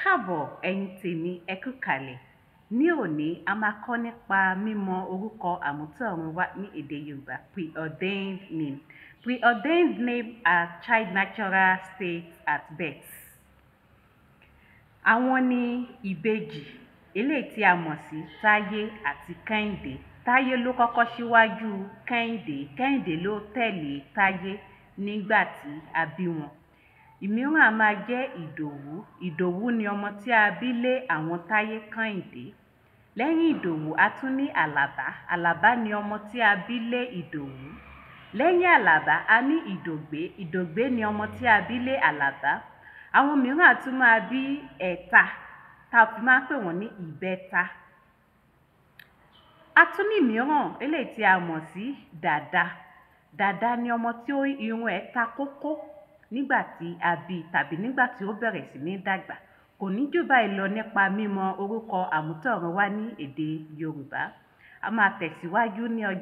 káàbọ̀ ẹ̀yin tèmi ẹ kú kalẹ̀. Ní òní a máa kọ́ nípa mímọ orúkọ àmútọ̀runwá ní èdè Yorùbá preordained name. Preordained name are child natural states at birth. Àwọn ni ìbejì eléyìí tí a mọ̀ sí Táyé àti Kẹ́hìndé. Táyé ló kọ́kọ́ síwájú Kẹ́hìndé, Kẹ́hìndé ló tẹ̀lé Táyé nígbà tí a bí wọn. Ìmíràn a máa jẹ́ Ìdòwú. Ìdòwú ni ọmọ tí a bí lé àwọn Táyé Kẹ́hìndé. Lẹ́yìn Ìdòwú a tún ní Àlàbá. Àlàbá ni ọmọ tí a bí lé Ìdòwú. Lẹ́yìn Àlàbá a ní Ìdògbé. Ìdògbé ni ọmọ tí a bí lé Àlàbá. Àwọn mìíràn a tún máa bí ẹ̀ta tá a fi máa pè wọ́n ní ìbẹ́ta. A tún ní mìíràn eléyìí tí a mọ̀ sí Dàda. Dàda ni ọmọ tí irun ẹ̀ ta kókó nígbà tí a bí tàbí nígbà tí ó bẹ̀rẹ̀ sí ní dàgbà. Kò ní jù báyìí lọ nípa mímọ orúkọ àmútọ̀runwá ní èdè Yorùbá. A máa tẹ̀síwájú ní ọjọ́